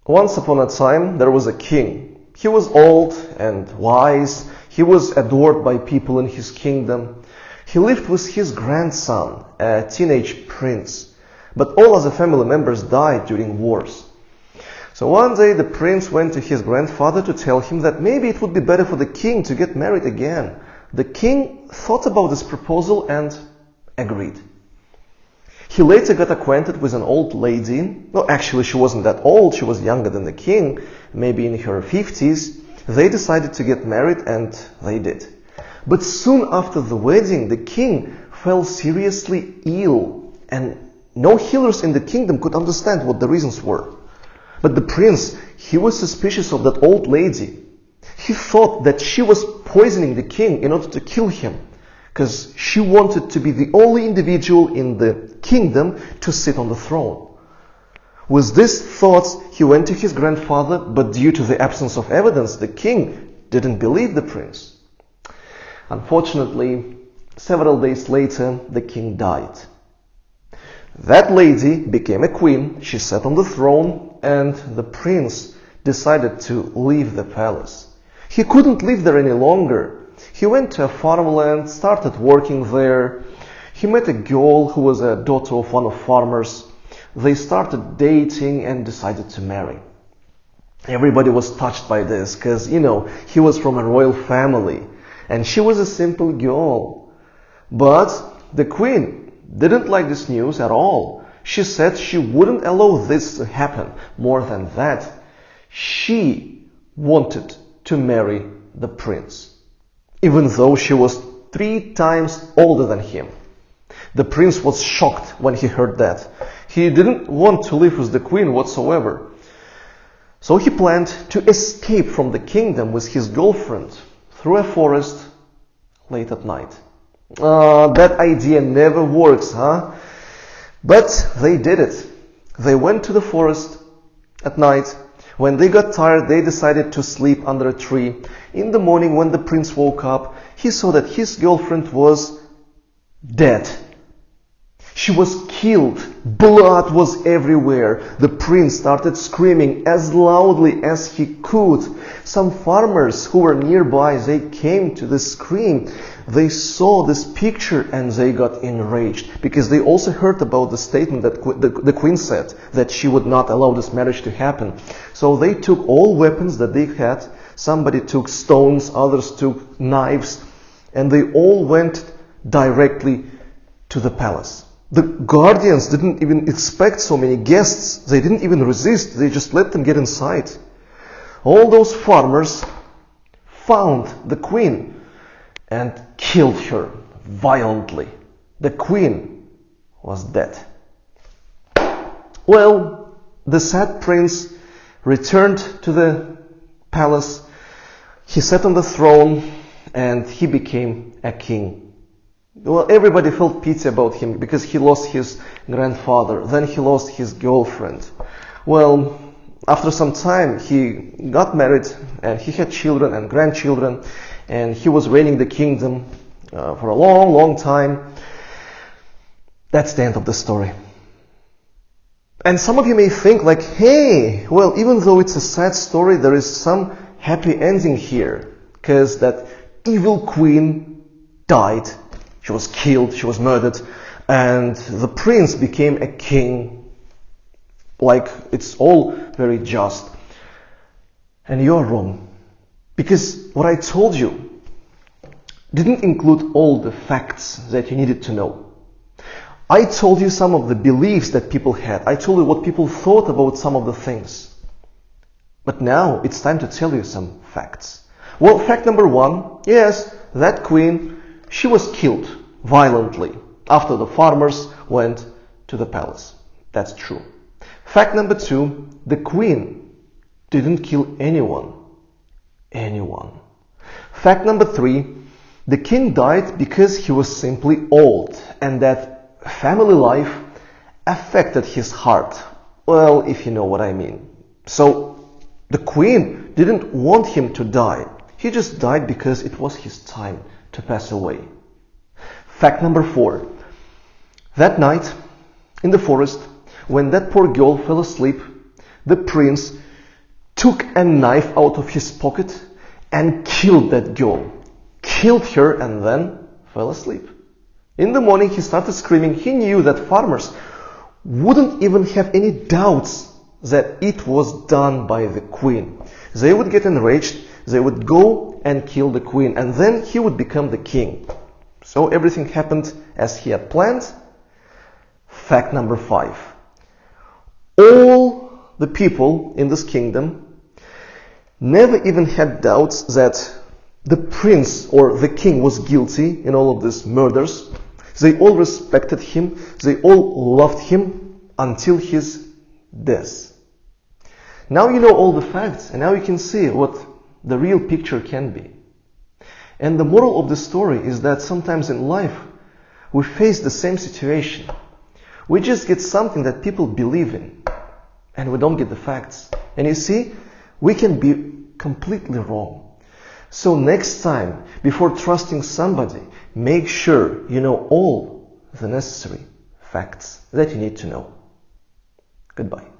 Once upon a time, there was a king. He was old and wise. He was adored by people in his kingdom. He lived with his grandson, a teenage prince. But all other family members died during wars. So one day the prince went to his grandfather to tell him that maybe it would be better for the king to get married again. The king thought about this proposal and agreed. He later got acquainted with an old lady. No, actually she wasn't that old, she was younger than the king, maybe in her 50s. They decided to get married and they did. But soon after the wedding, the king fell seriously ill and no healers in the kingdom could understand what the reasons were. But the prince, he was suspicious of that old lady. He thought that she was poisoning the king in order to kill him, because she wanted to be the only individual in the kingdom to sit on the throne. With these thoughts, he went to his grandfather, but due to the absence of evidence, the king didn't believe the prince. Unfortunately, several days later, the king died. That lady became a queen, she sat on the throne, and the prince decided to leave the palace. He couldn't live there any longer. He went to a farmland, started working there. He met a girl who was a daughter of one of farmers. They started dating and decided to marry. Everybody was touched by this because, he was from a royal family and she was a simple girl. But the queen didn't like this news at all. She said she wouldn't allow this to happen. More than that, she wanted to marry the prince, even though she was 3 times older than him. The prince was shocked when he heard that. He didn't want to live with the queen whatsoever. So he planned to escape from the kingdom with his girlfriend through a forest late at night. That idea never works, huh? But they did it. They went to the forest at night. When they got tired, they decided to sleep under a tree. In the morning, when the prince woke up, he saw that his girlfriend was dead. She was killed. Blood was everywhere. The prince started screaming as loudly as he could. Some farmers who were nearby, they came to the scream. They saw this picture and they got enraged because they also heard about the statement that the queen said that she would not allow this marriage to happen. So they took all weapons that they had. Somebody took stones, others took knives, and they all went directly to the palace. The guardians didn't even expect so many guests. They didn't even resist. They just let them get inside. All those farmers found the queen and killed her violently. The queen was dead. Well, the sad prince returned to the palace. He sat on the throne and he became a king. Well, everybody felt pity about him because he lost his grandfather. Then he lost his girlfriend. Well, after some time, he got married and he had children and grandchildren, and he was reigning the kingdom for a long, long time. That's the end of the story. And some of you may think like, hey, well, even though it's a sad story, there is some happy ending here, because that evil queen died. She was killed, she was murdered, and the prince became a king. Like, it's all very just. And you're wrong. Because what I told you didn't include all the facts that you needed to know. I told you some of the beliefs that people had. I told you what people thought about some of the things. But now it's time to tell you some facts. Well, fact number 1, yes, that queen, she was killed violently after the farmers went to the palace. That's true. Fact number 2, the queen didn't kill anyone. Fact number 3, the king died because he was simply old and that family life affected his heart. Well, if you know what I mean. So the queen didn't want him to die. He just died because it was his time to pass away. Fact number 4. That night in the forest, when that poor girl fell asleep, the prince took a knife out of his pocket and killed that girl. Killed her and then fell asleep. In the morning he started screaming. He knew that farmers wouldn't even have any doubts that it was done by the queen. They would get enraged, they would go and kill the queen, and then he would become the king. So everything happened as he had planned. Fact number 5. All the people in this kingdom never even had doubts that the prince or the king was guilty in all of these murders. They all respected him, they all loved him until his death. Now you know all the facts, and now you can see what the real picture can be. And the moral of the story is that sometimes in life we face the same situation. We just get something that people believe in, and we don't get the facts. And you see, we can be completely wrong. So next time, before trusting somebody, make sure you know all the necessary facts that you need to know. Goodbye.